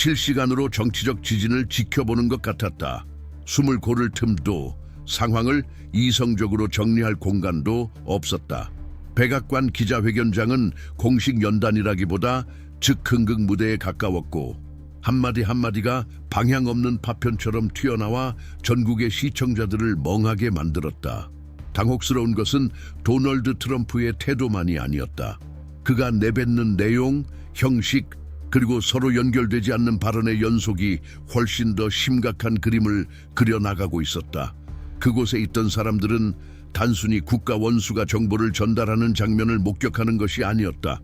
실시간으로 정치적 지진을 지켜보는 것 같았다. 숨을 고를 틈도 상황을 이성적으로 정리할 공간도 없었다. 백악관 기자회견장은 공식 연단이라기보다 즉흥극 무대에 가까웠고 한마디 한마디가 방향 없는 파편처럼 튀어나와 전국의 시청자들을 멍하게 만들었다. 당혹스러운 것은 도널드 트럼프의 태도만이 아니었다. 그가 내뱉는 내용, 형식, 그리고 서로 연결되지 않는 발언의 연속이 훨씬 더 심각한 그림을 그려나가고 있었다. 그곳에 있던 사람들은 단순히 국가 원수가 정보를 전달하는 장면을 목격하는 것이 아니었다.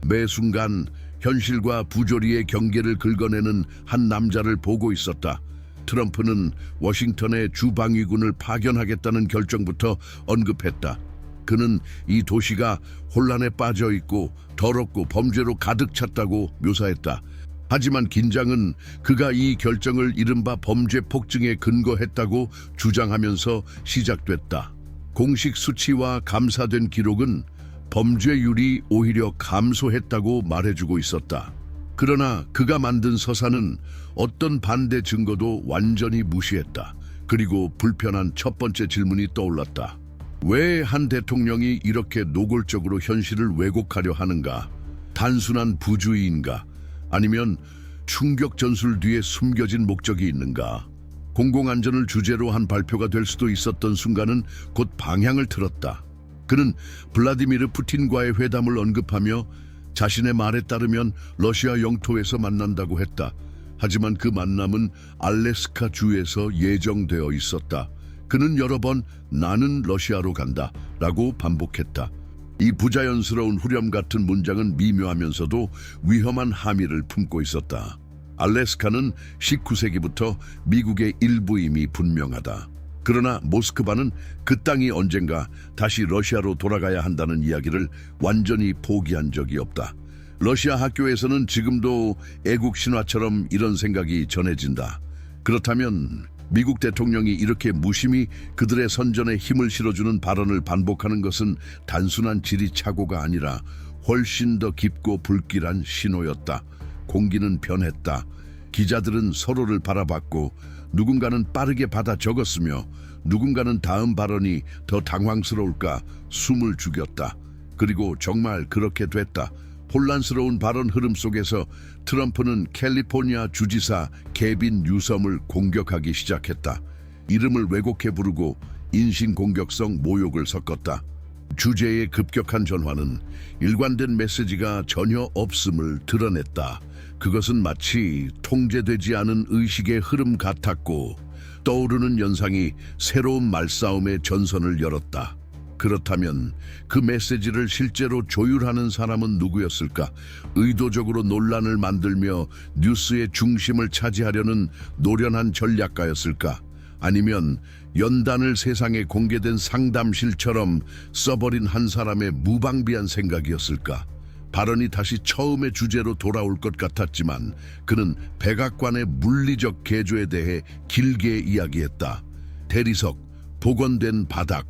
매 순간 현실과 부조리의 경계를 긁어내는 한 남자를 보고 있었다. 트럼프는 워싱턴에 주방위군을 파견하겠다는 결정부터 언급했다. 그는 이 도시가 혼란에 빠져 있고 더럽고 범죄로 가득 찼다고 묘사했다. 하지만 긴장은 그가 이 결정을 이른바 범죄 폭증에 근거했다고 주장하면서 시작됐다. 공식 수치와 감사된 기록은 범죄율이 오히려 감소했다고 말해주고 있었다. 그러나 그가 만든 서사는 어떤 반대 증거도 완전히 무시했다. 그리고 불편한 첫 번째 질문이 떠올랐다. 왜 한 대통령이 이렇게 노골적으로 현실을 왜곡하려 하는가? 단순한 부주의인가? 아니면 충격 전술 뒤에 숨겨진 목적이 있는가? 공공안전을 주제로 한 발표가 될 수도 있었던 순간은 곧 방향을 틀었다. 그는 블라디미르 푸틴과의 회담을 언급하며 자신의 말에 따르면 러시아 영토에서 만난다고 했다. 하지만 그 만남은 알래스카 주에서 예정되어 있었다. 그는 여러 번 나는 러시아로 간다 라고 반복했다. 이 부자연스러운 후렴 같은 문장은 미묘하면서도 위험한 함의를 품고 있었다. 알래스카는 19세기부터 미국의 일부임이 분명하다. 그러나 모스크바는 그 땅이 언젠가 다시 러시아로 돌아가야 한다는 이야기를 완전히 포기한 적이 없다. 러시아 학교에서는 지금도 애국 신화처럼 이런 생각이 전해진다. 그렇다면 미국 대통령이 이렇게 무심히 그들의 선전에 힘을 실어주는 발언을 반복하는 것은 단순한 지리착오가 아니라 훨씬 더 깊고 불길한 신호였다. 공기는 변했다. 기자들은 서로를 바라봤고 누군가는 빠르게 받아 적었으며 누군가는 다음 발언이 더 당황스러울까 숨을 죽였다. 그리고 정말 그렇게 됐다. 혼란스러운 발언 흐름 속에서 트럼프는 캘리포니아 주지사 개빈 뉴섬을 공격하기 시작했다. 이름을 왜곡해 부르고 인신공격성 모욕을 섞었다. 주제의 급격한 전환은 일관된 메시지가 전혀 없음을 드러냈다. 그것은 마치 통제되지 않은 의식의 흐름 같았고 떠오르는 연상이 새로운 말싸움의 전선을 열었다. 그렇다면 그 메시지를 실제로 조율하는 사람은 누구였을까? 의도적으로 논란을 만들며 뉴스의 중심을 차지하려는 노련한 전략가였을까? 아니면 연단을 세상에 공개된 상담실처럼 써버린 한 사람의 무방비한 생각이었을까? 발언이 다시 처음의 주제로 돌아올 것 같았지만 그는 백악관의 물리적 개조에 대해 길게 이야기했다. 대리석, 복원된 바닥,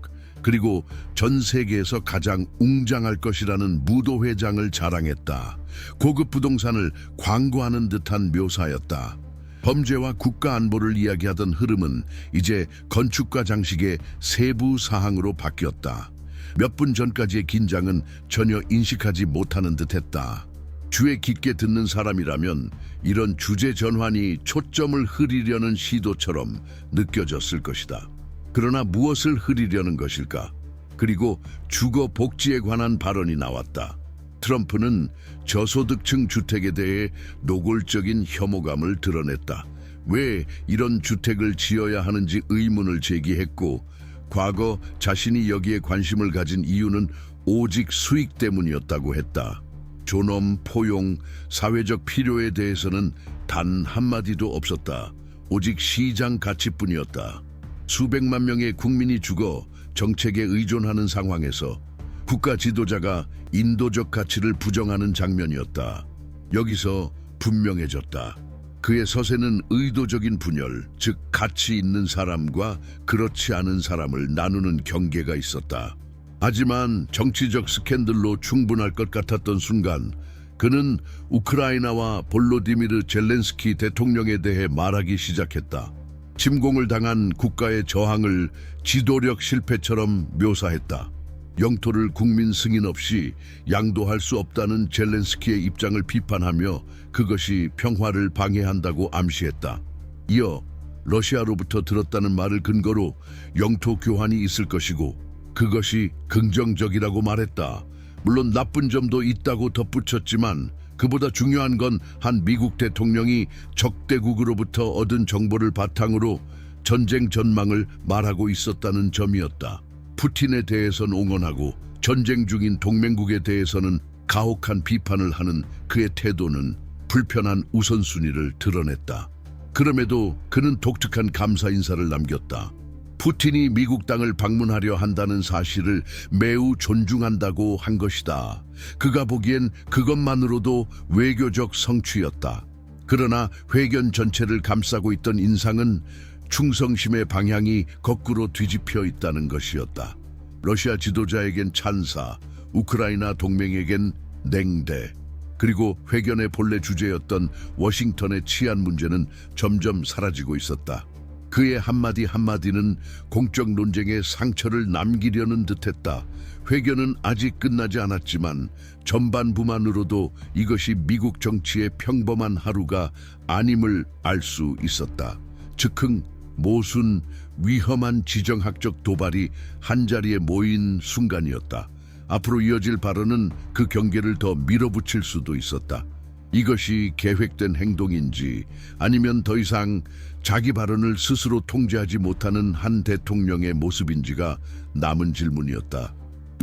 그리고 전 세계에서 가장 웅장할 것이라는 무도회장을 자랑했다. 고급 부동산을 광고하는 듯한 묘사였다. 범죄와 국가 안보를 이야기하던 흐름은 이제 건축과 장식의 세부 사항으로 바뀌었다. 몇 분 전까지의 긴장은 전혀 인식하지 못하는 듯했다. 귀에 깊게 듣는 사람이라면 이런 주제 전환이 초점을 흐리려는 시도처럼 느껴졌을 것이다. 그러나 무엇을 흐리려는 것일까? 그리고 주거 복지에 관한 발언이 나왔다. 트럼프는 저소득층 주택에 대해 노골적인 혐오감을 드러냈다. 왜 이런 주택을 지어야 하는지 의문을 제기했고 과거 자신이 여기에 관심을 가진 이유는 오직 수익 때문이었다고 했다. 존엄, 포용, 사회적 필요에 대해서는 단 한마디도 없었다. 오직 시장 가치뿐이었다. 수백만 명의 국민이 죽어 정책에 의존하는 상황에서 국가 지도자가 인도적 가치를 부정하는 장면이었다. 여기서 분명해졌다. 그의 서세는 의도적인 분열, 즉 가치 있는 사람과 그렇지 않은 사람을 나누는 경계가 있었다. 하지만 정치적 스캔들로 충분할 것 같았던 순간 그는 우크라이나와 볼로디미르 젤렌스키 대통령에 대해 말하기 시작했다. 침공을 당한 국가의 저항을 지도력 실패처럼 묘사했다. 영토를 국민 승인 없이 양도할 수 없다는 젤렌스키의 입장을 비판하며 그것이 평화를 방해한다고 암시했다. 이어 러시아로부터 들었다는 말을 근거로 영토 교환이 있을 것이고 그것이 긍정적이라고 말했다. 물론 나쁜 점도 있다고 덧붙였지만 그보다 중요한 건 한 미국 대통령이 적대국으로부터 얻은 정보를 바탕으로 전쟁 전망을 말하고 있었다는 점이었다. 푸틴에 대해서는 옹호하고 전쟁 중인 동맹국에 대해서는 가혹한 비판을 하는 그의 태도는 불편한 우선순위를 드러냈다. 그럼에도 그는 독특한 감사 인사를 남겼다. 푸틴이 미국 땅을 방문하려 한다는 사실을 매우 존중한다고 한 것이다. 그가 보기엔 그것만으로도 외교적 성취였다. 그러나 회견 전체를 감싸고 있던 인상은 충성심의 방향이 거꾸로 뒤집혀 있다는 것이었다. 러시아 지도자에겐 찬사, 우크라이나 동맹에겐 냉대, 그리고 회견의 본래 주제였던 워싱턴의 치안 문제는 점점 사라지고 있었다. 그의 한마디 한마디는 공적 논쟁에 상처를 남기려는 듯했다. 회견은 아직 끝나지 않았지만 전반부만으로도 이것이 미국 정치의 평범한 하루가 아님을 알 수 있었다. 즉흥, 모순, 위험한 지정학적 도발이 한자리에 모인 순간이었다. 앞으로 이어질 발언은 그 경계를 더 밀어붙일 수도 있었다. 이것이 계획된 행동인지 아니면 더 이상 자기 발언을 스스로 통제하지 못하는 한 대통령의 모습인지가 남은 질문이었다.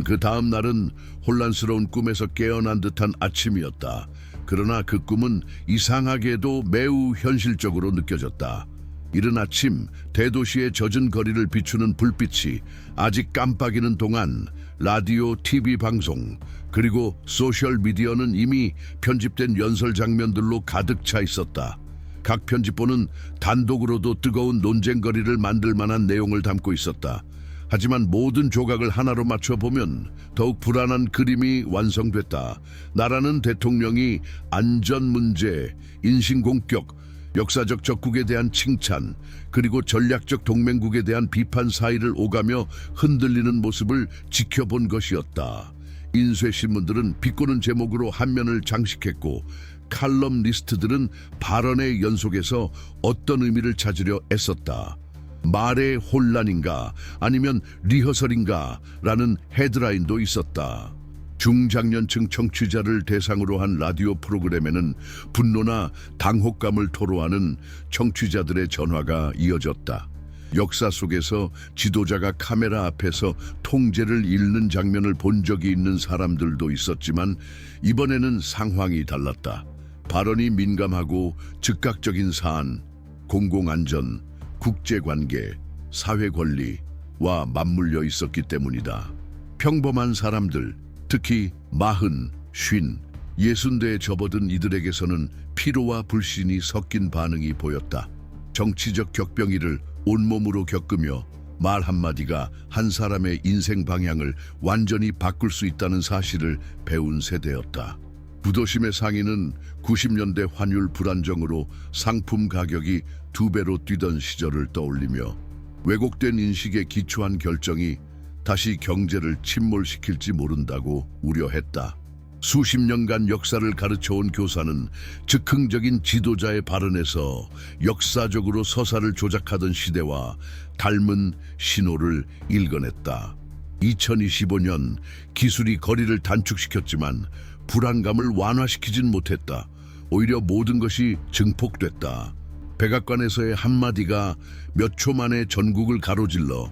그 다음 날은 혼란스러운 꿈에서 깨어난 듯한 아침이었다. 그러나 그 꿈은 이상하게도 매우 현실적으로 느껴졌다. 이른 아침 대도시의 젖은 거리를 비추는 불빛이 아직 깜빡이는 동안 라디오, TV 방송, 그리고 소셜미디어는 이미 편집된 연설 장면들로 가득 차 있었다. 각 편집본은 단독으로도 뜨거운 논쟁거리를 만들 만한 내용을 담고 있었다. 하지만 모든 조각을 하나로 맞춰보면 더욱 불안한 그림이 완성됐다. 나라는 대통령이 안전 문제, 인신공격, 역사적 적국에 대한 칭찬, 그리고 전략적 동맹국에 대한 비판 사이를 오가며 흔들리는 모습을 지켜본 것이었다. 인쇄 신문들은 비꼬는 제목으로 한 면을 장식했고 칼럼니스트들은 발언의 연속에서 어떤 의미를 찾으려 애썼다. 말의 혼란인가 아니면 리허설인가 라는 헤드라인도 있었다. 중장년층 청취자를 대상으로 한 라디오 프로그램에는 분노나 당혹감을 토로하는 청취자들의 전화가 이어졌다. 역사 속에서 지도자가 카메라 앞에서 통제를 잃는 장면을 본 적이 있는 사람들도 있었지만 이번에는 상황이 달랐다. 발언이 민감하고 즉각적인 사안, 공공안전, 국제관계, 사회권리와 맞물려 있었기 때문이다. 평범한 사람들, 특히 40, 50, 60대에 접어든 이들에게서는 피로와 불신이 섞인 반응이 보였다. 정치적 격병이를 온몸으로 겪으며 말 한마디가 한 사람의 인생 방향을 완전히 바꿀 수 있다는 사실을 배운 세대였다. 부도심의 상인은 90년대 환율 불안정으로 상품 가격이 2배로 뛰던 시절을 떠올리며 왜곡된 인식에 기초한 결정이 다시 경제를 침몰시킬지 모른다고 우려했다. 수십 년간 역사를 가르쳐온 교사는 즉흥적인 지도자의 발언에서 역사적으로 서사를 조작하던 시대와 닮은 신호를 읽어냈다. 2025년 기술이 거리를 단축시켰지만 불안감을 완화시키진 못했다. 오히려 모든 것이 증폭됐다. 백악관에서의 한마디가 몇 초 만에 전국을 가로질러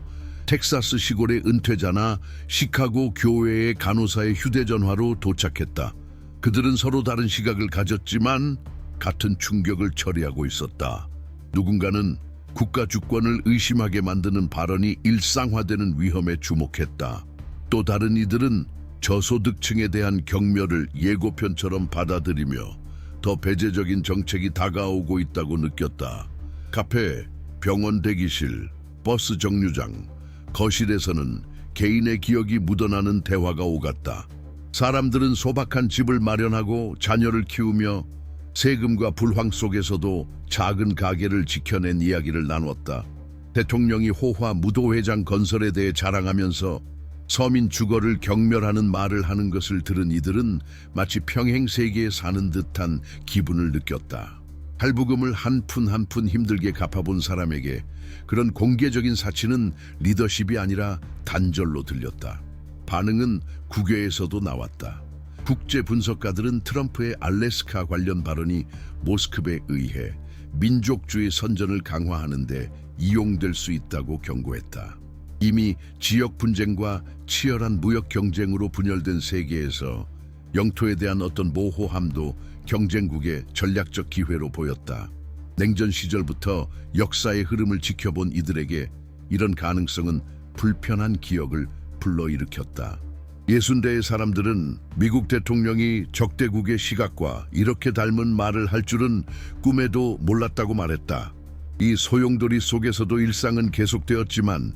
텍사스 시골의 은퇴자나 시카고 교회의 간호사의 휴대전화로 도착했다. 그들은 서로 다른 시각을 가졌지만 같은 충격을 처리하고 있었다. 누군가는 국가 주권을 의심하게 만드는 발언이 일상화되는 위험에 주목했다. 또 다른 이들은 저소득층에 대한 경멸을 예고편처럼 받아들이며 더 배제적인 정책이 다가오고 있다고 느꼈다. 카페, 병원 대기실, 버스 정류장, 거실에서는 개인의 기억이 묻어나는 대화가 오갔다. 사람들은 소박한 집을 마련하고 자녀를 키우며 세금과 불황 속에서도 작은 가게를 지켜낸 이야기를 나누었다. 대통령이 호화 무도회장 건설에 대해 자랑하면서 서민 주거를 경멸하는 말을 하는 것을 들은 이들은 마치 평행 세계에 사는 듯한 기분을 느꼈다. 할부금을 한 푼 한 푼 힘들게 갚아본 사람에게 그런 공개적인 사치는 리더십이 아니라 단절로 들렸다. 반응은 국외에서도 나왔다. 국제 분석가들은 트럼프의 알래스카 관련 발언이 모스크바에 의해 민족주의 선전을 강화하는 데 이용될 수 있다고 경고했다. 이미 지역 분쟁과 치열한 무역 경쟁으로 분열된 세계에서 영토에 대한 어떤 모호함도 경쟁국의 전략적 기회로 보였다. 냉전 시절부터 역사의 흐름을 지켜본 이들에게 이런 가능성은 불편한 기억을 불러일으켰다. 60대의 사람들은 미국 대통령이 적대국의 시각과 이렇게 닮은 말을 할 줄은 꿈에도 몰랐다고 말했다. 이 소용돌이 속에서도 일상은 계속되었지만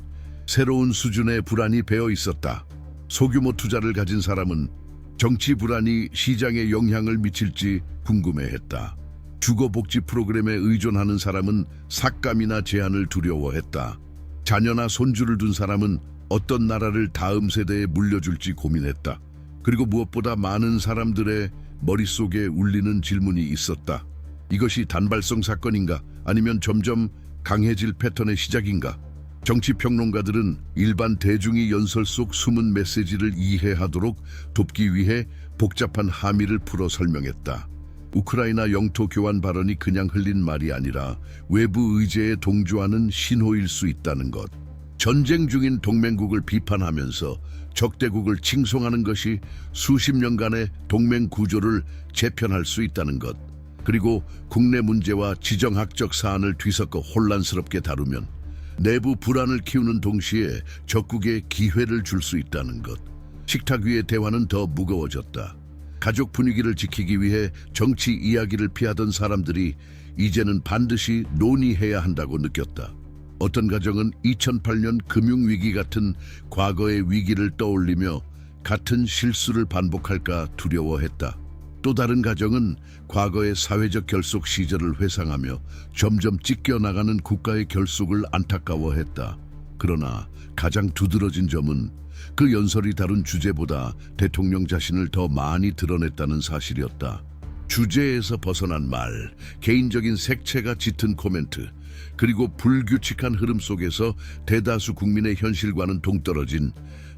새로운 수준의 불안이 배어 있었다. 소규모 투자를 가진 사람은 정치 불안이 시장에 영향을 미칠지 궁금해했다. 주거복지 프로그램에 의존하는 사람은 삭감이나 제한을 두려워했다. 자녀나 손주를 둔 사람은 어떤 나라를 다음 세대에 물려줄지 고민했다. 그리고 무엇보다 많은 사람들의 머릿속에 울리는 질문이 있었다. 이것이 단발성 사건인가? 아니면 점점 강해질 패턴의 시작인가? 정치평론가들은 일반 대중이 연설 속 숨은 메시지를 이해하도록 돕기 위해 복잡한 함의를 풀어 설명했다. 우크라이나 영토 교환 발언이 그냥 흘린 말이 아니라 외부 의제에 동조하는 신호일 수 있다는 것. 전쟁 중인 동맹국을 비판하면서 적대국을 칭송하는 것이 수십 년간의 동맹 구조를 재편할 수 있다는 것. 그리고 국내 문제와 지정학적 사안을 뒤섞어 혼란스럽게 다루면 내부 불안을 키우는 동시에 적국에 기회를 줄 수 있다는 것. 식탁 위의 대화는 더 무거워졌다. 가족 분위기를 지키기 위해 정치 이야기를 피하던 사람들이 이제는 반드시 논의해야 한다고 느꼈다. 어떤 가정은 2008년 금융위기 같은 과거의 위기를 떠올리며 같은 실수를 반복할까 두려워했다. 또 다른 가정은 과거의 사회적 결속 시절을 회상하며 점점 찢겨나가는 국가의 결속을 안타까워했다. 그러나 가장 두드러진 점은 그 연설이 다룬 주제보다 대통령 자신을 더 많이 드러냈다는 사실이었다. 주제에서 벗어난 말, 개인적인 색채가 짙은 코멘트, 그리고 불규칙한 흐름 속에서 대다수 국민의 현실과는 동떨어진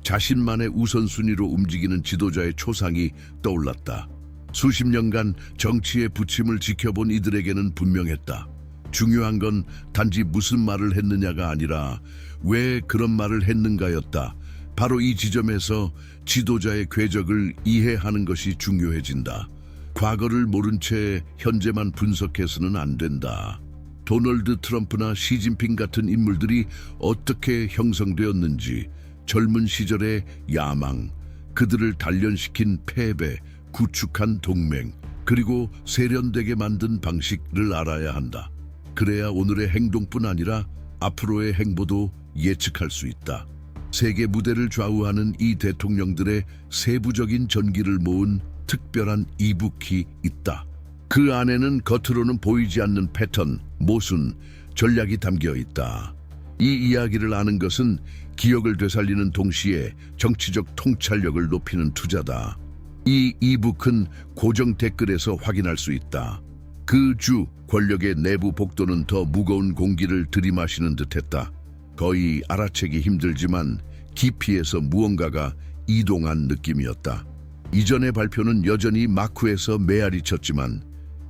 자신만의 우선순위로 움직이는 지도자의 초상이 떠올랐다. 수십 년간 정치의 부침을 지켜본 이들에게는 분명했다. 중요한 건 단지 무슨 말을 했느냐가 아니라 왜 그런 말을 했는가였다. 바로 이 지점에서 지도자의 궤적을 이해하는 것이 중요해진다. 과거를 모른 채 현재만 분석해서는 안 된다. 도널드 트럼프나 시진핑 같은 인물들이 어떻게 형성되었는지, 젊은 시절의 야망, 그들을 단련시킨 패배, 구축한 동맹, 그리고 세련되게 만든 방식을 알아야 한다. 그래야 오늘의 행동뿐 아니라 앞으로의 행보도 예측할 수 있다. 세계 무대를 좌우하는 이 대통령들의 세부적인 전기를 모은 특별한 이북이 있다. 그 안에는 겉으로는 보이지 않는 패턴, 모순, 전략이 담겨 있다. 이 이야기를 아는 것은 기억을 되살리는 동시에 정치적 통찰력을 높이는 투자다. 이 이북은 고정 댓글에서 확인할 수 있다. 그 주 권력의 내부 복도는 더 무거운 공기를 들이마시는 듯했다. 거의 알아채기 힘들지만 깊이에서 무언가가 이동한 느낌이었다. 이전의 발표는 여전히 마쿠에서 메아리 쳤지만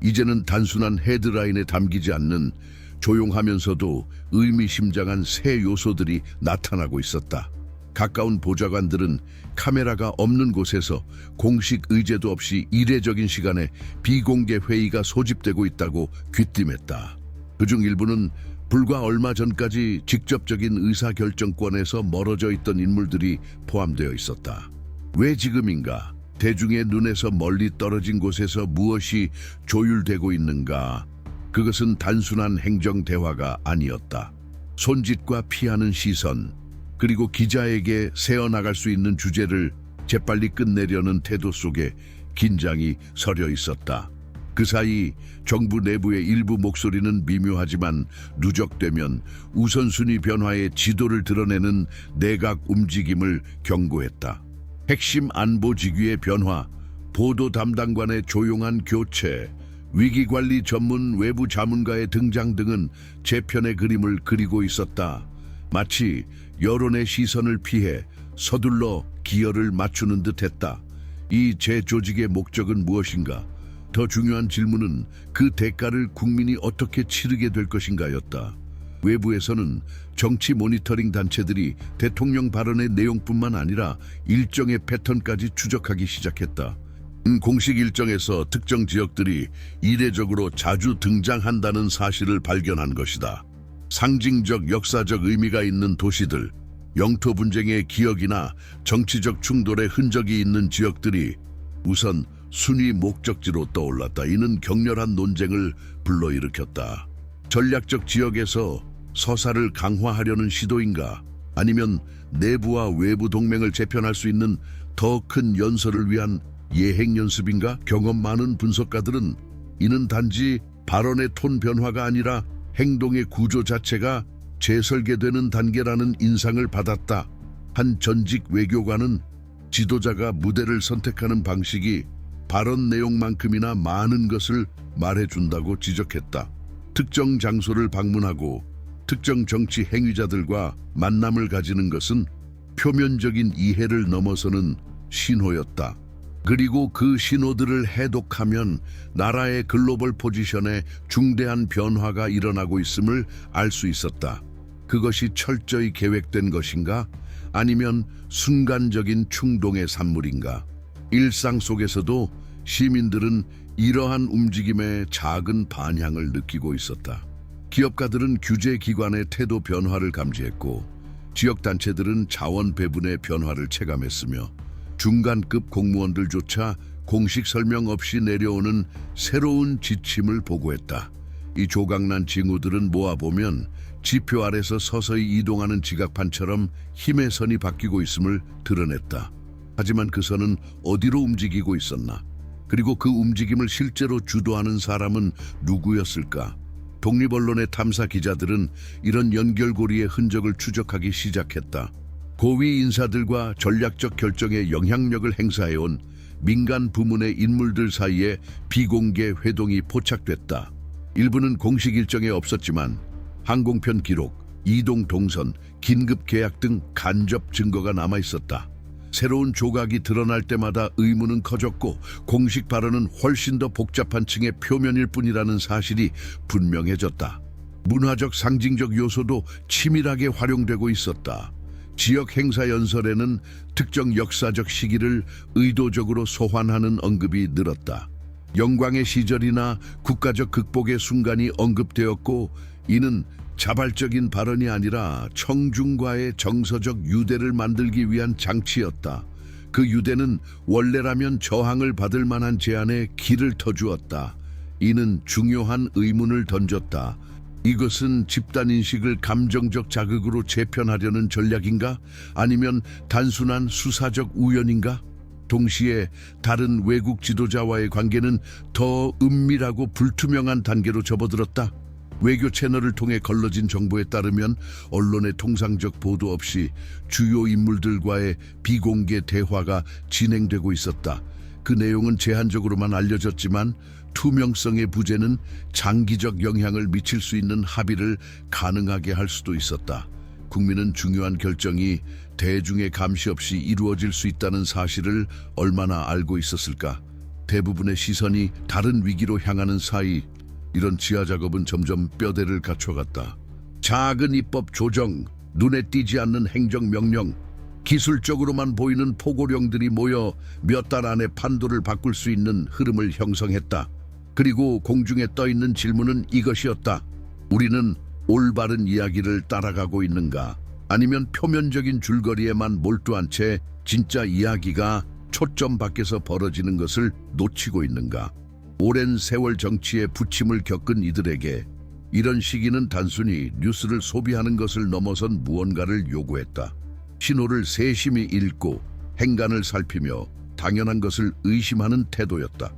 이제는 단순한 헤드라인에 담기지 않는 조용하면서도 의미심장한 새 요소들이 나타나고 있었다. 가까운 보좌관들은 카메라가 없는 곳에서 공식 의제도 없이 이례적인 시간에 비공개 회의가 소집되고 있다고 귀띔했다. 그중 일부는 불과 얼마 전까지 직접적인 의사결정권에서 멀어져 있던 인물들이 포함되어 있었다. 왜 지금인가? 대중의 눈에서 멀리 떨어진 곳에서 무엇이 조율되고 있는가? 그것은 단순한 행정 대화가 아니었다. 손짓과 피하는 시선, 그리고 기자에게 새어나갈 수 있는 주제를 재빨리 끝내려는 태도 속에 긴장이 서려 있었다. 그 사이 정부 내부의 일부 목소리는 미묘하지만 누적되면 우선순위 변화의 지도를 드러내는 내각 움직임을 경고했다. 핵심 안보 직위의 변화, 보도 담당관의 조용한 교체, 위기관리 전문 외부 자문가의 등장 등은 재편의 그림을 그리고 있었다. 마치 여론의 시선을 피해 서둘러 기여를 맞추는 듯했다. 이 재조직의 목적은 무엇인가? 더 중요한 질문은 그 대가를 국민이 어떻게 치르게 될 것인가였다. 외부에서는 정치 모니터링 단체들이 대통령 발언의 내용뿐만 아니라 일정의 패턴까지 추적하기 시작했다. 공식 일정에서 특정 지역들이 이례적으로 자주 등장한다는 사실을 발견한 것이다. 상징적 역사적 의미가 있는 도시들, 영토 분쟁의 기억이나 정치적 충돌의 흔적이 있는 지역들이 우선 순위 목적지로 떠올랐다. 이는 격렬한 논쟁을 불러일으켰다. 전략적 지역에서 서사를 강화하려는 시도인가? 아니면 내부와 외부 동맹을 재편할 수 있는 더 큰 연설을 위한 예행 연습인가? 경험 많은 분석가들은 이는 단지 발언의 톤 변화가 아니라 행동의 구조 자체가 재설계되는 단계라는 인상을 받았다. 한 전직 외교관은 지도자가 무대를 선택하는 방식이 발언 내용만큼이나 많은 것을 말해준다고 지적했다. 특정 장소를 방문하고 특정 정치 행위자들과 만남을 가지는 것은 표면적인 이해를 넘어서는 신호였다. 그리고 그 신호들을 해독하면 나라의 글로벌 포지션에 중대한 변화가 일어나고 있음을 알 수 있었다. 그것이 철저히 계획된 것인가? 아니면 순간적인 충동의 산물인가? 일상 속에서도 시민들은 이러한 움직임의 작은 반향을 느끼고 있었다. 기업가들은 규제기관의 태도 변화를 감지했고 지역단체들은 자원 배분의 변화를 체감했으며 중간급 공무원들조차 공식 설명 없이 내려오는 새로운 지침을 보고했다. 이 조각난 징후들은 모아보면 지표 아래서 서서히 이동하는 지각판처럼 힘의 선이 바뀌고 있음을 드러냈다. 하지만 그 선은 어디로 움직이고 있었나? 그리고 그 움직임을 실제로 주도하는 사람은 누구였을까? 독립언론의 탐사 기자들은 이런 연결고리의 흔적을 추적하기 시작했다. 고위 인사들과 전략적 결정에 영향력을 행사해온 민간 부문의 인물들 사이에 비공개 회동이 포착됐다. 일부는 공식 일정에 없었지만 항공편 기록, 이동 동선, 긴급 계약 등 간접 증거가 남아있었다. 새로운 조각이 드러날 때마다 의문은 커졌고 공식 발언은 훨씬 더 복잡한 층의 표면일 뿐이라는 사실이 분명해졌다. 문화적 상징적 요소도 치밀하게 활용되고 있었다. 지역 행사 연설에는 특정 역사적 시기를 의도적으로 소환하는 언급이 늘었다. 영광의 시절이나 국가적 극복의 순간이 언급되었고 이는 자발적인 발언이 아니라 청중과의 정서적 유대를 만들기 위한 장치였다. 그 유대는 원래라면 저항을 받을 만한 제안에 길을 터주었다. 이는 중요한 의문을 던졌다. 이것은 집단인식을 감정적 자극으로 재편하려는 전략인가? 아니면 단순한 수사적 우연인가? 동시에 다른 외국 지도자와의 관계는 더 은밀하고 불투명한 단계로 접어들었다. 외교 채널을 통해 걸러진 정보에 따르면 언론의 통상적 보도 없이 주요 인물들과의 비공개 대화가 진행되고 있었다. 그 내용은 제한적으로만 알려졌지만 투명성의 부재는 장기적 영향을 미칠 수 있는 합의를 가능하게 할 수도 있었다. 국민은 중요한 결정이 대중의 감시 없이 이루어질 수 있다는 사실을 얼마나 알고 있었을까? 대부분의 시선이 다른 위기로 향하는 사이 이런 지하 작업은 점점 뼈대를 갖춰갔다. 작은 입법 조정, 눈에 띄지 않는 행정명령, 기술적으로만 보이는 포고령들이 모여 몇 달 안에 판도를 바꿀 수 있는 흐름을 형성했다. 그리고 공중에 떠있는 질문은 이것이었다. 우리는 올바른 이야기를 따라가고 있는가? 아니면 표면적인 줄거리에만 몰두한 채 진짜 이야기가 초점 밖에서 벌어지는 것을 놓치고 있는가? 오랜 세월 정치의 부침을 겪은 이들에게 이런 시기는 단순히 뉴스를 소비하는 것을 넘어선 무언가를 요구했다. 신호를 세심히 읽고 행간을 살피며 당연한 것을 의심하는 태도였다.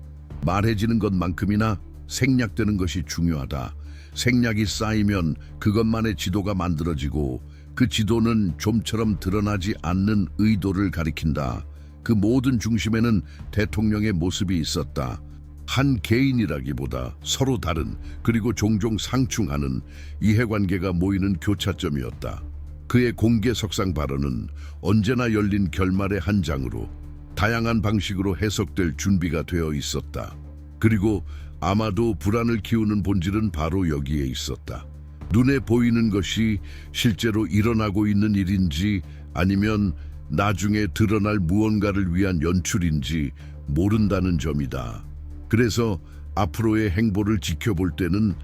말해지는 것만큼이나 생략되는 것이 중요하다. 생략이 쌓이면 그것만의 지도가 만들어지고 그 지도는 좀처럼 드러나지 않는 의도를 가리킨다. 그 모든 중심에는 대통령의 모습이 있었다. 한 개인이라기보다 서로 다른 그리고 종종 상충하는 이해관계가 모이는 교차점이었다. 그의 공개 석상 발언은 언제나 열린 결말의 한 장으로 다양한 방식으로 해석될 준비가 되어 있었다. 그리고 아마도 불안을 키우는 본질은 바로 여기에 있었다. 눈에 보이는 것이 실제로 일어나고 있는 일인지 아니면 나중에 드러날 무언가를 위한 연출인지 모른다는 점이다. 그래서 앞으로의 행보를 지켜볼 때는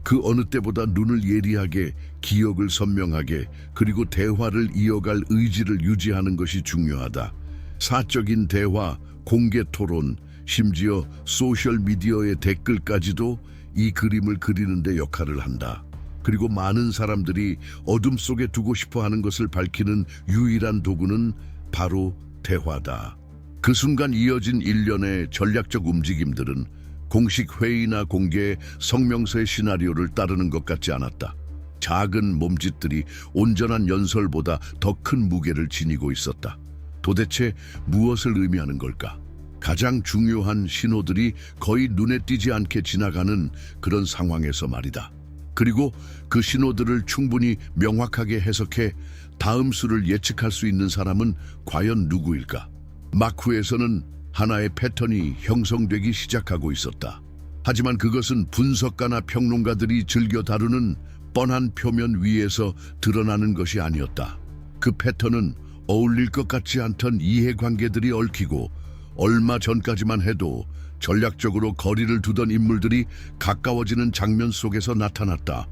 그 어느 때보다 눈을 예리하게, 기억을 선명하게, 그리고 대화를 이어갈 의지를 유지하는 것이 중요하다. 사적인 대화, 공개 토론, 심지어 소셜미디어의 댓글까지도 이 그림을 그리는 데 역할을 한다. 그리고 많은 사람들이 어둠 속에 두고 싶어 하는 것을 밝히는 유일한 도구는 바로 대화다. 그 순간 이어진 일련의 전략적 움직임들은 공식 회의나 공개 성명서의 시나리오를 따르는 것 같지 않았다. 작은 몸짓들이 온전한 연설보다 더 큰 무게를 지니고 있었다. 도대체 무엇을 의미하는 걸까? 가장 중요한 신호들이 거의 눈에 띄지 않게 지나가는 그런 상황에서 말이다. 그리고 그 신호들을 충분히 명확하게 해석해 다음 수를 예측할 수 있는 사람은 과연 누구일까? 마쿠에서는 하나의 패턴이 형성되기 시작하고 있었다. 하지만 그것은 분석가나 평론가들이 즐겨 다루는 뻔한 표면 위에서 드러나는 것이 아니었다. 그 패턴은 어울릴 것 같지 않던 이해관계들이 얽히고 얼마 전까지만 해도 전략적으로 거리를 두던 인물들이 가까워지는 장면 속에서 나타났다.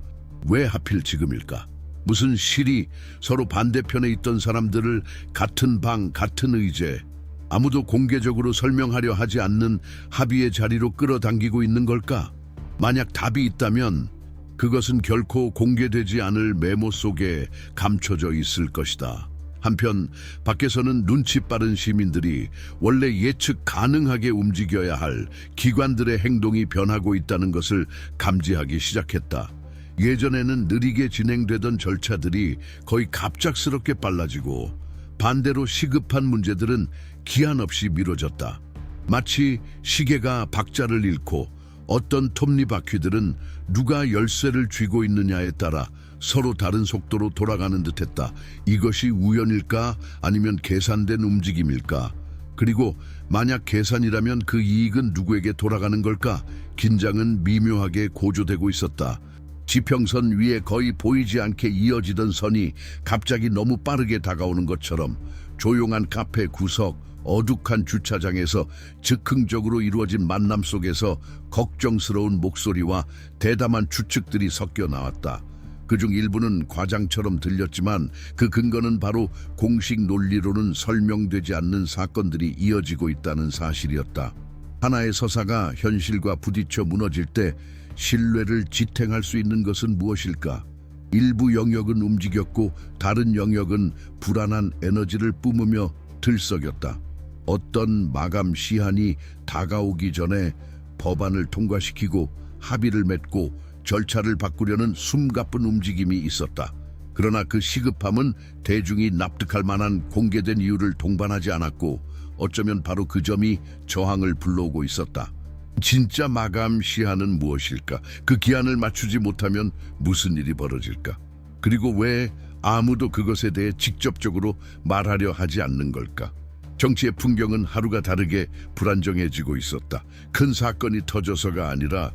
왜 하필 지금일까? 무슨 실이 서로 반대편에 있던 사람들을 같은 방, 같은 의제, 아무도 공개적으로 설명하려 하지 않는 합의의 자리로 끌어당기고 있는 걸까? 만약 답이 있다면 그것은 결코 공개되지 않을 메모 속에 감춰져 있을 것이다. 한편 밖에서는 눈치 빠른 시민들이 원래 예측 가능하게 움직여야 할 기관들의 행동이 변하고 있다는 것을 감지하기 시작했다. 예전에는 느리게 진행되던 절차들이 거의 갑작스럽게 빨라지고 반대로 시급한 문제들은 기한 없이 미뤄졌다. 마치 시계가 박자를 잃고 어떤 톱니바퀴들은 누가 열쇠를 쥐고 있느냐에 따라 서로 다른 속도로 돌아가는 듯했다. 이것이 우연일까 아니면 계산된 움직임일까? 그리고 만약 계산이라면 그 이익은 누구에게 돌아가는 걸까? 긴장은 미묘하게 고조되고 있었다. 지평선 위에 거의 보이지 않게 이어지던 선이 갑자기 너무 빠르게 다가오는 것처럼 조용한 카페 구석, 어둑한 주차장에서 즉흥적으로 이루어진 만남 속에서 걱정스러운 목소리와 대담한 추측들이 섞여 나왔다. 그중 일부는 과장처럼 들렸지만 그 근거는 바로 공식 논리로는 설명되지 않는 사건들이 이어지고 있다는 사실이었다. 하나의 서사가 현실과 부딪혀 무너질 때 신뢰를 지탱할 수 있는 것은 무엇일까? 일부 영역은 움직였고 다른 영역은 불안한 에너지를 뿜으며 들썩였다. 어떤 마감 시한이 다가오기 전에 법안을 통과시키고 합의를 맺고 절차를 바꾸려는 숨가쁜 움직임이 있었다. 그러나 그 시급함은 대중이 납득할 만한 공개된 이유를 동반하지 않았고 어쩌면 바로 그 점이 저항을 불러오고 있었다. 진짜 마감 시한은 무엇일까? 그 기한을 맞추지 못하면 무슨 일이 벌어질까? 그리고 왜 아무도 그것에 대해 직접적으로 말하려 하지 않는 걸까? 정치의 풍경은 하루가 다르게 불안정해지고 있었다. 큰 사건이 터져서가 아니라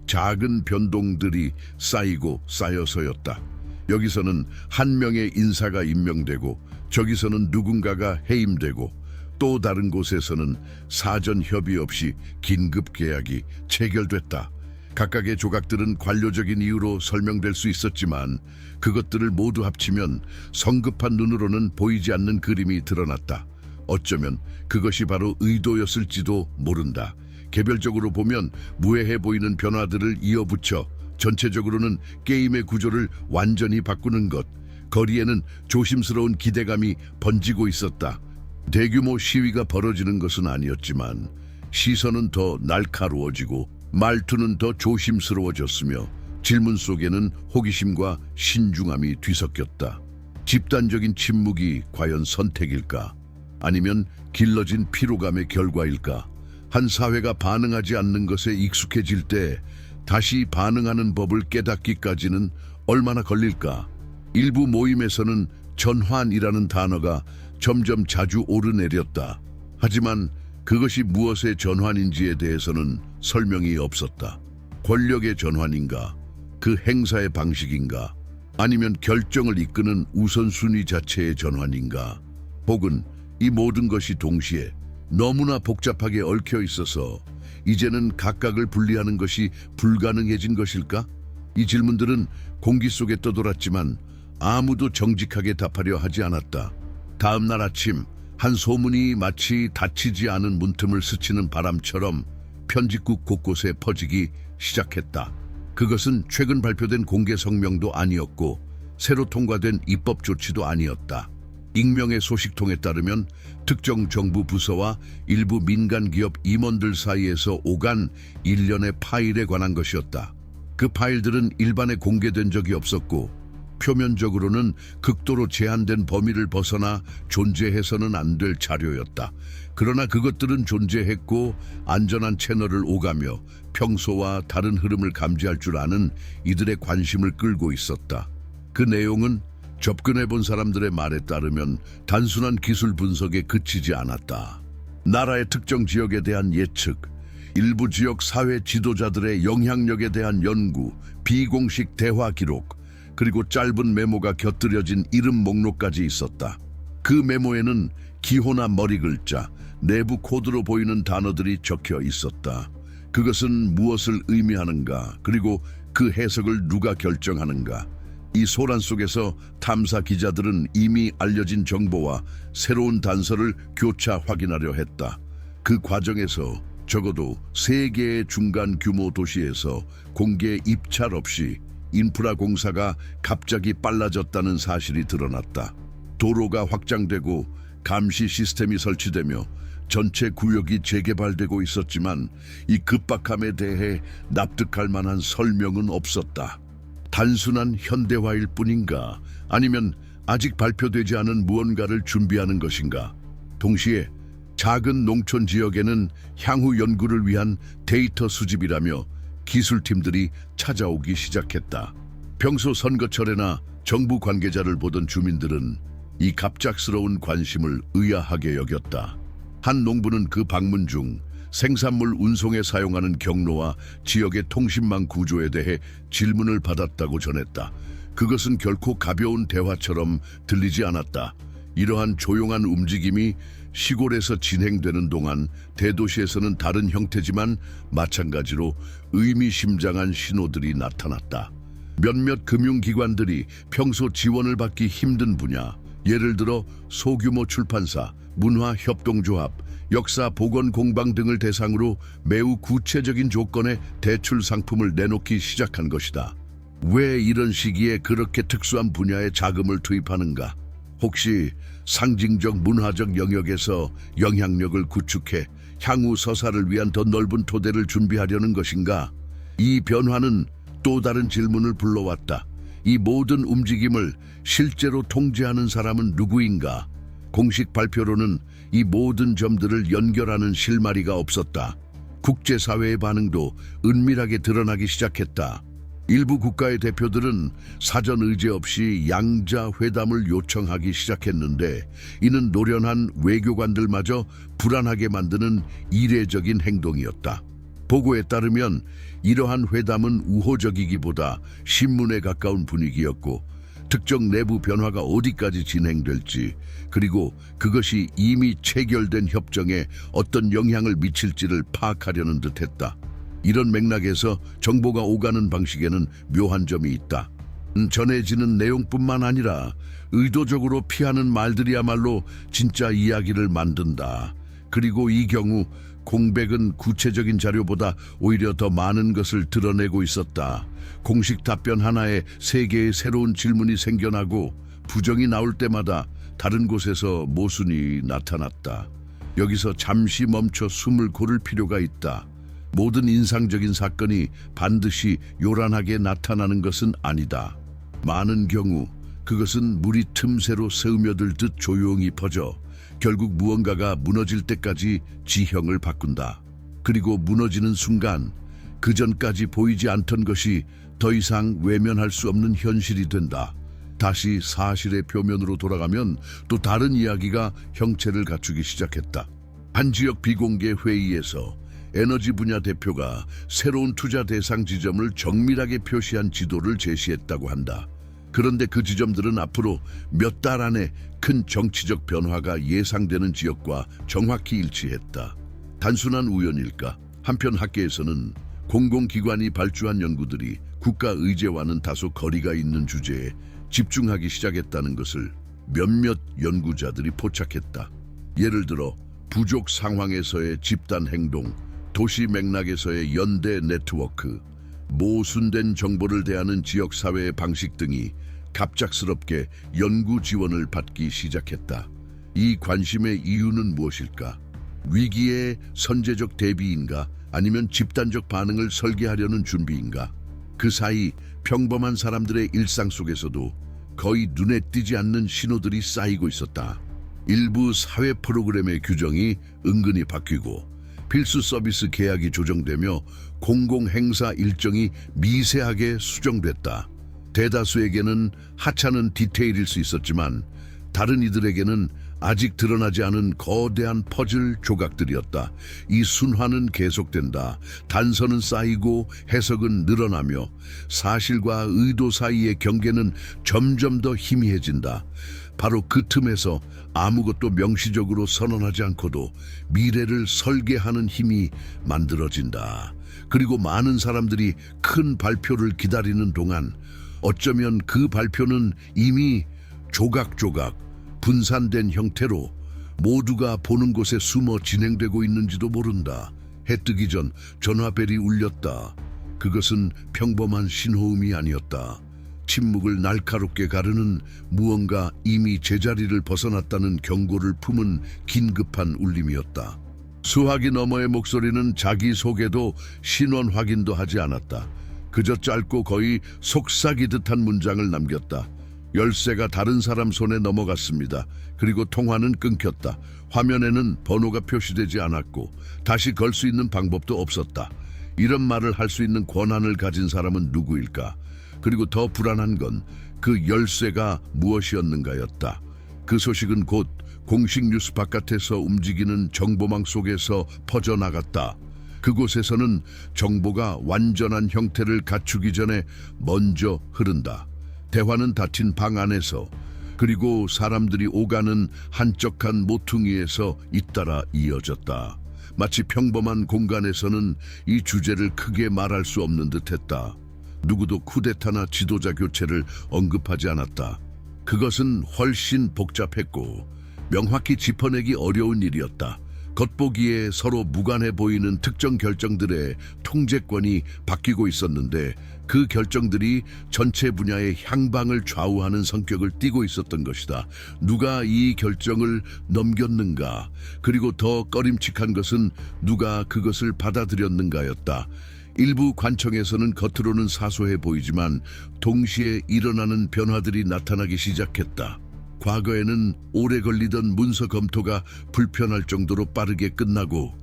작은 변동들이 쌓이고 쌓여서였다. 여기서는 한 명의 인사가 임명되고 저기서는 누군가가 해임되고 또 다른 곳에서는 사전 협의 없이 긴급 계약이 체결됐다. 각각의 조각들은 관료적인 이유로 설명될 수 있었지만 그것들을 모두 합치면 성급한 눈으로는 보이지 않는 그림이 드러났다. 어쩌면 그것이 바로 의도였을지도 모른다. 개별적으로 보면 무해해 보이는 변화들을 이어붙여 전체적으로는 게임의 구조를 완전히 바꾸는 것. 거리에는 조심스러운 기대감이 번지고 있었다. 대규모 시위가 벌어지는 것은 아니었지만 시선은 더 날카로워지고 말투는 더 조심스러워졌으며 질문 속에는 호기심과 신중함이 뒤섞였다. 집단적인 침묵이 과연 선택일까? 아니면 길러진 피로감의 결과일까? 한 사회가 반응하지 않는 것에 익숙해질 때 다시 반응하는 법을 깨닫기까지는 얼마나 걸릴까? 일부 모임에서는 전환이라는 단어가 점점 자주 오르내렸다. 하지만 그것이 무엇의 전환인지에 대해서는 설명이 없었다. 권력의 전환인가? 그 행사의 방식인가? 아니면 결정을 이끄는 우선순위 자체의 전환인가? 혹은 이 모든 것이 동시에 너무나 복잡하게 얽혀 있어서 이제는 각각을 분리하는 것이 불가능해진 것일까? 이 질문들은 공기 속에 떠돌았지만 아무도 정직하게 답하려 하지 않았다. 다음 날 아침 한 소문이 마치 닫히지 않은 문틈을 스치는 바람처럼 편집국 곳곳에 퍼지기 시작했다. 그것은 최근 발표된 공개 성명도 아니었고 새로 통과된 입법 조치도 아니었다. 익명의 소식통에 따르면 특정 정부 부서와 일부 민간 기업 임원들 사이에서 오간 일련의 파일에 관한 것이었다. 그 파일들은 일반에 공개된 적이 없었고 표면적으로는 극도로 제한된 범위를 벗어나 존재해서는 안 될 자료였다. 그러나 그것들은 존재했고 안전한 채널을 오가며 평소와 다른 흐름을 감지할 줄 아는 이들의 관심을 끌고 있었다. 그 내용은 접근해본 사람들의 말에 따르면 단순한 기술 분석에 그치지 않았다. 나라의 특정 지역에 대한 예측, 일부 지역 사회 지도자들의 영향력에 대한 연구, 비공식 대화 기록, 그리고 짧은 메모가 곁들여진 이름 목록까지 있었다. 그 메모에는 기호나 머리 글자, 내부 코드로 보이는 단어들이 적혀 있었다. 그것은 무엇을 의미하는가, 그리고 그 해석을 누가 결정하는가. 이 소란 속에서 탐사 기자들은 이미 알려진 정보와 새로운 단서를 교차 확인하려 했다. 그 과정에서 적어도 3개의 중간 규모 도시에서 공개 입찰 없이 인프라 공사가 갑자기 빨라졌다는 사실이 드러났다. 도로가 확장되고 감시 시스템이 설치되며 전체 구역이 재개발되고 있었지만 이 급박함에 대해 납득할 만한 설명은 없었다. 단순한 현대화일 뿐인가? 아니면 아직 발표되지 않은 무언가를 준비하는 것인가? 동시에 작은 농촌 지역에는 향후 연구를 위한 데이터 수집이라며 기술팀들이 찾아오기 시작했다. 평소 선거철에나 정부 관계자를 보던 주민들은 이 갑작스러운 관심을 의아하게 여겼다. 한 농부는 그 방문 중 생산물 운송에 사용하는 경로와 지역의 통신망 구조에 대해 질문을 받았다고 전했다. 그것은 결코 가벼운 대화처럼 들리지 않았다. 이러한 조용한 움직임이 시골에서 진행되는 동안 대도시에서는 다른 형태지만 마찬가지로 의미심장한 신호들이 나타났다. 몇몇 금융기관들이 평소 지원을 받기 힘든 분야, 예를 들어 소규모 출판사, 문화협동조합, 역사보건공방 등을 대상으로 매우 구체적인 조건의 대출 상품을 내놓기 시작한 것이다. 왜 이런 시기에 그렇게 특수한 분야에 자금을 투입하는가? 혹시 상징적 문화적 영역에서 영향력을 구축해 향후 서사를 위한 더 넓은 토대를 준비하려는 것인가? 이 변화는 또 다른 질문을 불러왔다. 이 모든 움직임을 실제로 통제하는 사람은 누구인가? 공식 발표로는 이 모든 점들을 연결하는 실마리가 없었다. 국제사회의 반응도 은밀하게 드러나기 시작했다. 일부 국가의 대표들은 사전 의제 없이 양자 회담을 요청하기 시작했는데 이는 노련한 외교관들마저 불안하게 만드는 이례적인 행동이었다. 보고에 따르면 이러한 회담은 우호적이기보다 신문에 가까운 분위기였고 특정 내부 변화가 어디까지 진행될지 그리고 그것이 이미 체결된 협정에 어떤 영향을 미칠지를 파악하려는 듯했다. 이런 맥락에서 정보가 오가는 방식에는 묘한 점이 있다. 전해지는 내용뿐만 아니라 의도적으로 피하는 말들이야말로 진짜 이야기를 만든다. 그리고 이 경우 공백은 구체적인 자료보다 오히려 더 많은 것을 드러내고 있었다. 공식 답변 하나에 3개의 새로운 질문이 생겨나고 부정이 나올 때마다 다른 곳에서 모순이 나타났다. 여기서 잠시 멈춰 숨을 고를 필요가 있다. 모든 인상적인 사건이 반드시 요란하게 나타나는 것은 아니다. 많은 경우 그것은 물이 틈새로 스며들듯 조용히 퍼져 결국 무언가가 무너질 때까지 지형을 바꾼다. 그리고 무너지는 순간 그 전까지 보이지 않던 것이 더 이상 외면할 수 없는 현실이 된다. 다시 사실의 표면으로 돌아가면 또 다른 이야기가 형체를 갖추기 시작했다. 한 지역 비공개 회의에서 에너지 분야 대표가 새로운 투자 대상 지점을 정밀하게 표시한 지도를 제시했다고 한다. 그런데 그 지점들은 앞으로 몇 달 안에 큰 정치적 변화가 예상되는 지역과 정확히 일치했다. 단순한 우연일까? 한편 학계에서는 공공기관이 발주한 연구들이 국가 의제와는 다소 거리가 있는 주제에 집중하기 시작했다는 것을 몇몇 연구자들이 포착했다. 예를 들어 부족 상황에서의 집단 행동, 도시 맥락에서의 연대 네트워크, 모순된 정보를 대하는 지역사회의 방식 등이 갑작스럽게 연구 지원을 받기 시작했다. 이 관심의 이유는 무엇일까? 위기의 선제적 대비인가? 아니면 집단적 반응을 설계하려는 준비인가? 그 사이 평범한 사람들의 일상 속에서도 거의 눈에 띄지 않는 신호들이 쌓이고 있었다. 일부 사회 프로그램의 규정이 은근히 바뀌고 필수 서비스 계약이 조정되며 공공행사 일정이 미세하게 수정됐다. 대다수에게는 하찮은 디테일일 수 있었지만 다른 이들에게는 아직 드러나지 않은 거대한 퍼즐 조각들이었다. 이 순환은 계속된다. 단서는 쌓이고 해석은 늘어나며 사실과 의도 사이의 경계는 점점 더 희미해진다. 바로 그 틈에서 아무것도 명시적으로 선언하지 않고도 미래를 설계하는 힘이 만들어진다. 그리고 많은 사람들이 큰 발표를 기다리는 동안 어쩌면 그 발표는 이미 조각조각 분산된 형태로 모두가 보는 곳에 숨어 진행되고 있는지도 모른다. 해 뜨기 전 전화벨이 울렸다. 그것은 평범한 신호음이 아니었다. 침묵을 날카롭게 가르는 무언가 이미 제자리를 벗어났다는 경고를 품은 긴급한 울림이었다. 수화기 너머의 목소리는 자기 소개도 신원 확인도 하지 않았다. 그저 짧고 거의 속삭이듯 한 문장을 남겼다. 열쇠가 다른 사람 손에 넘어갔습니다. 그리고 통화는 끊겼다. 화면에는 번호가 표시되지 않았고 다시 걸 수 있는 방법도 없었다. 이런 말을 할 수 있는 권한을 가진 사람은 누구일까? 그리고 더 불안한 건 그 열쇠가 무엇이었는가였다. 그 소식은 곧 공식 뉴스 바깥에서 움직이는 정보망 속에서 퍼져나갔다. 그곳에서는 정보가 완전한 형태를 갖추기 전에 먼저 흐른다. 대화는 닫힌 방 안에서, 그리고 사람들이 오가는 한적한 모퉁이에서 잇따라 이어졌다. 마치 평범한 공간에서는 이 주제를 크게 말할 수 없는 듯했다. 누구도 쿠데타나 지도자 교체를 언급하지 않았다. 그것은 훨씬 복잡했고 명확히 짚어내기 어려운 일이었다. 겉보기에 서로 무관해 보이는 특정 결정들의 통제권이 바뀌고 있었는데 그 결정들이 전체 분야의 향방을 좌우하는 성격을 띠고 있었던 것이다. 누가 이 결정을 넘겼는가? 그리고 더 꺼림칙한 것은 누가 그것을 받아들였는가였다. 일부 관청에서는 겉으로는 사소해 보이지만 동시에 일어나는 변화들이 나타나기 시작했다. 과거에는 오래 걸리던 문서 검토가 불편할 정도로 빠르게 끝나고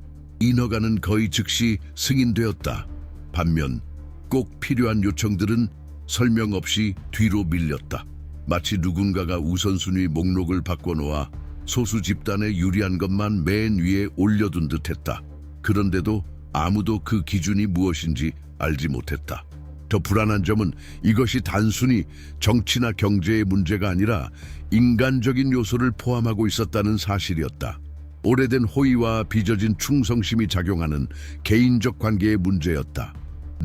인허가는 거의 즉시 승인되었다. 반면 꼭 필요한 요청들은 설명 없이 뒤로 밀렸다. 마치 누군가가 우선순위 목록을 바꿔놓아 소수 집단에 유리한 것만 맨 위에 올려둔 듯했다. 그런데도 아무도 그 기준이 무엇인지 알지 못했다. 더 불안한 점은 이것이 단순히 정치나 경제의 문제가 아니라 인간적인 요소를 포함하고 있었다는 사실이었다. 오래된 호의와 빚어진 충성심이 작용하는 개인적 관계의 문제였다.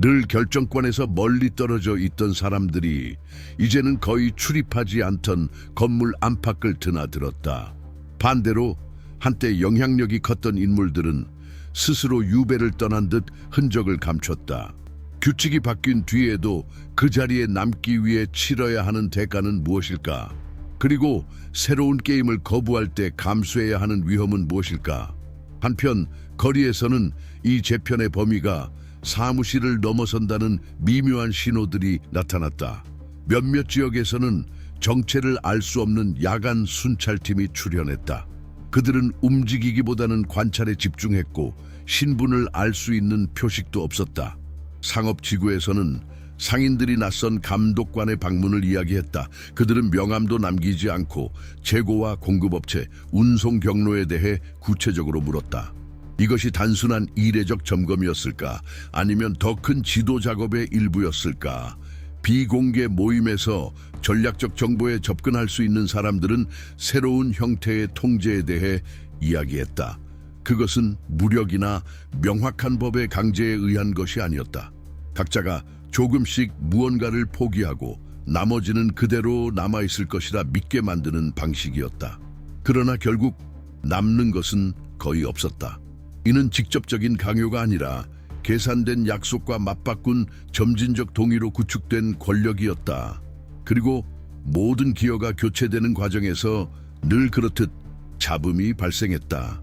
늘 결정권에서 멀리 떨어져 있던 사람들이 이제는 거의 출입하지 않던 건물 안팎을 드나들었다. 반대로 한때 영향력이 컸던 인물들은 스스로 유배를 떠난 듯 흔적을 감췄다. 규칙이 바뀐 뒤에도 그 자리에 남기 위해 치러야 하는 대가는 무엇일까? 그리고 새로운 게임을 거부할 때 감수해야 하는 위험은 무엇일까? 한편 거리에서는 이 재편의 범위가 사무실을 넘어선다는 미묘한 신호들이 나타났다. 몇몇 지역에서는 정체를 알 수 없는 야간 순찰팀이 출현했다. 그들은 움직이기보다는 관찰에 집중했고 신분을 알 수 있는 표식도 없었다. 상업지구에서는 상인들이 낯선 감독관의 방문을 이야기했다. 그들은 명함도 남기지 않고 재고와 공급업체, 운송 경로에 대해 구체적으로 물었다. 이것이 단순한 이례적 점검이었을까? 아니면 더 큰 지도 작업의 일부였을까? 비공개 모임에서 전략적 정보에 접근할 수 있는 사람들은 새로운 형태의 통제에 대해 이야기했다. 그것은 무력이나 명확한 법의 강제에 의한 것이 아니었다. 각자가 조금씩 무언가를 포기하고 나머지는 그대로 남아있을 것이라 믿게 만드는 방식이었다. 그러나 결국 남는 것은 거의 없었다. 이는 직접적인 강요가 아니라 계산된 약속과 맞바꾼 점진적 동의로 구축된 권력이었다. 그리고 모든 기여가 교체되는 과정에서 늘 그렇듯 잡음이 발생했다.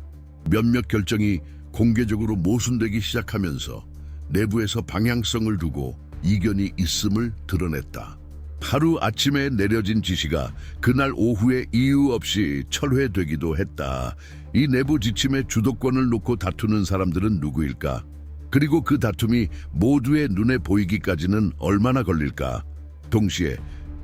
몇몇 결정이 공개적으로 모순되기 시작하면서 내부에서 방향성을 두고 이견이 있음을 드러냈다. 하루 아침에 내려진 지시가 그날 오후에 이유 없이 철회되기도 했다. 이 내부 지침의 주도권을 놓고 다투는 사람들은 누구일까? 그리고 그 다툼이 모두의 눈에 보이기까지는 얼마나 걸릴까? 동시에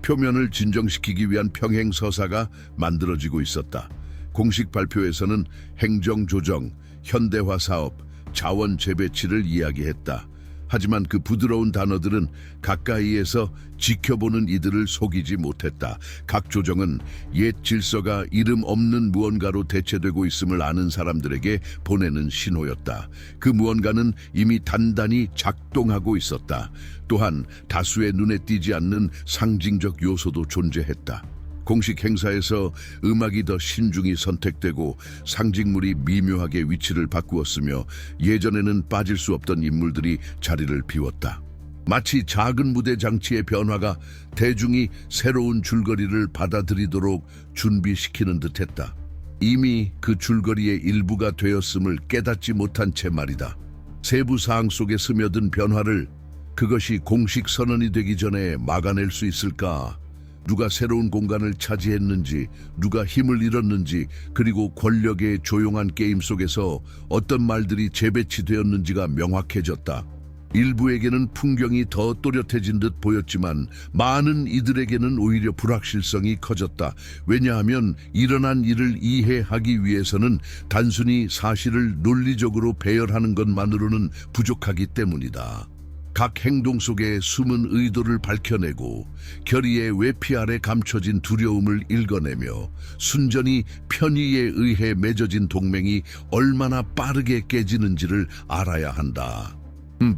표면을 진정시키기 위한 평행서사가 만들어지고 있었다. 공식 발표에서는 행정조정, 현대화 사업, 자원 재배치를 이야기했다. 하지만 그 부드러운 단어들은 가까이에서 지켜보는 이들을 속이지 못했다. 각 조정은 옛 질서가 이름 없는 무언가로 대체되고 있음을 아는 사람들에게 보내는 신호였다. 그 무언가는 이미 단단히 작동하고 있었다. 또한 다수의 눈에 띄지 않는 상징적 요소도 존재했다. 공식 행사에서 음악이 더 신중히 선택되고 상징물이 미묘하게 위치를 바꾸었으며 예전에는 빠질 수 없던 인물들이 자리를 비웠다. 마치 작은 무대 장치의 변화가 대중이 새로운 줄거리를 받아들이도록 준비시키는 듯했다. 이미 그 줄거리의 일부가 되었음을 깨닫지 못한 채 말이다. 세부 사항 속에 스며든 변화를 그것이 공식 선언이 되기 전에 막아낼 수 있을까? 누가 새로운 공간을 차지했는지, 누가 힘을 잃었는지, 그리고 권력의 조용한 게임 속에서 어떤 말들이 재배치되었는지가 명확해졌다. 일부에게는 풍경이 더 또렷해진 듯 보였지만 많은 이들에게는 오히려 불확실성이 커졌다. 왜냐하면 일어난 일을 이해하기 위해서는 단순히 사실을 논리적으로 배열하는 것만으로는 부족하기 때문이다. 각 행동 속에 숨은 의도를 밝혀내고 결의의 외피 아래 감춰진 두려움을 읽어내며 순전히 편의에 의해 맺어진 동맹이 얼마나 빠르게 깨지는지를 알아야 한다.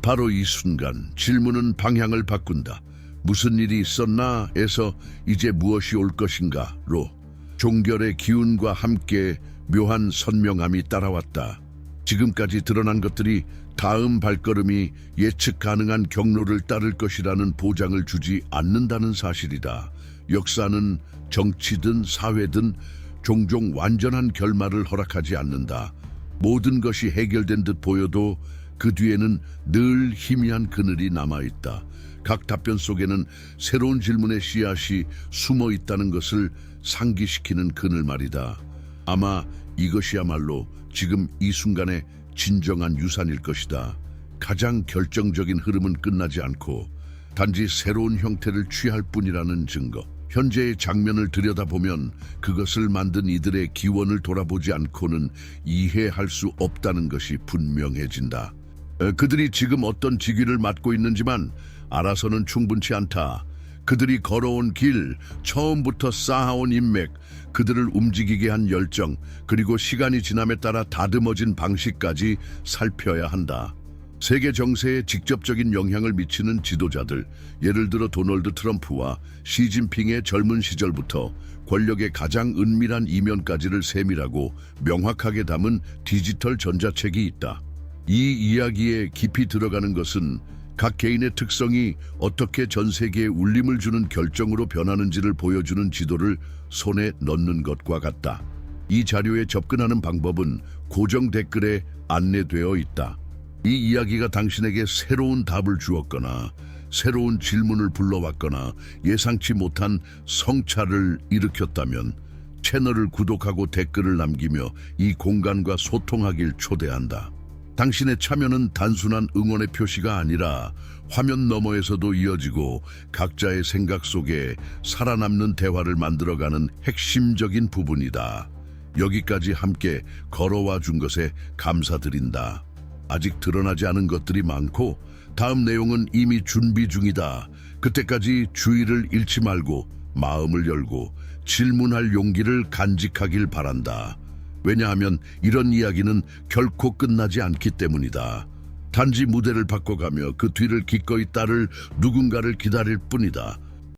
바로 이 순간 질문은 방향을 바꾼다. 무슨 일이 있었나? 에서 이제 무엇이 올 것인가?로 종결의 기운과 함께 묘한 선명함이 따라왔다. 지금까지 드러난 것들이 다음 발걸음이 예측 가능한 경로를 따를 것이라는 보장을 주지 않는다는 사실이다. 역사는 정치든 사회든 종종 완전한 결말을 허락하지 않는다. 모든 것이 해결된 듯 보여도 그 뒤에는 늘 희미한 그늘이 남아있다. 각 답변 속에는 새로운 질문의 씨앗이 숨어 있다는 것을 상기시키는 그늘 말이다. 아마 이것이야말로 지금 이 순간의 진정한 유산일 것이다. 가장 결정적인 흐름은 끝나지 않고 단지 새로운 형태를 취할 뿐이라는 증거. 현재의 장면을 들여다보면 그것을 만든 이들의 기원을 돌아보지 않고는 이해할 수 없다는 것이 분명해진다. 그들이 지금 어떤 직위를 맡고 있는지만 알아서는 충분치 않다. 그들이 걸어온 길, 처음부터 쌓아온 인맥, 그들을 움직이게 한 열정, 그리고 시간이 지남에 따라 다듬어진 방식까지 살펴야 한다. 세계 정세에 직접적인 영향을 미치는 지도자들, 예를 들어 도널드 트럼프와 시진핑의 젊은 시절부터 권력의 가장 은밀한 이면까지를 세밀하고 명확하게 담은 디지털 전자책이 있다. 이 이야기에 깊이 들어가는 것은 각 개인의 특성이 어떻게 전 세계에 울림을 주는 결정으로 변하는지를 보여주는 지도를 손에 넣는 것과 같다. 이 자료에 접근하는 방법은 고정 댓글에 안내되어 있다. 이 이야기가 당신에게 새로운 답을 주었거나 새로운 질문을 불러왔거나 예상치 못한 성찰을 일으켰다면 채널을 구독하고 댓글을 남기며 이 공간과 소통하길 초대한다. 당신의 참여는 단순한 응원의 표시가 아니라 화면 너머에서도 이어지고 각자의 생각 속에 살아남는 대화를 만들어가는 핵심적인 부분이다. 여기까지 함께 걸어와 준 것에 감사드린다. 아직 드러나지 않은 것들이 많고 다음 내용은 이미 준비 중이다. 그때까지 주의를 잃지 말고 마음을 열고 질문할 용기를 간직하길 바란다. 왜냐하면 이런 이야기는 결코 끝나지 않기 때문이다. 단지 무대를 바꿔가며 그 뒤를 기꺼이 따를 누군가를 기다릴 뿐이다.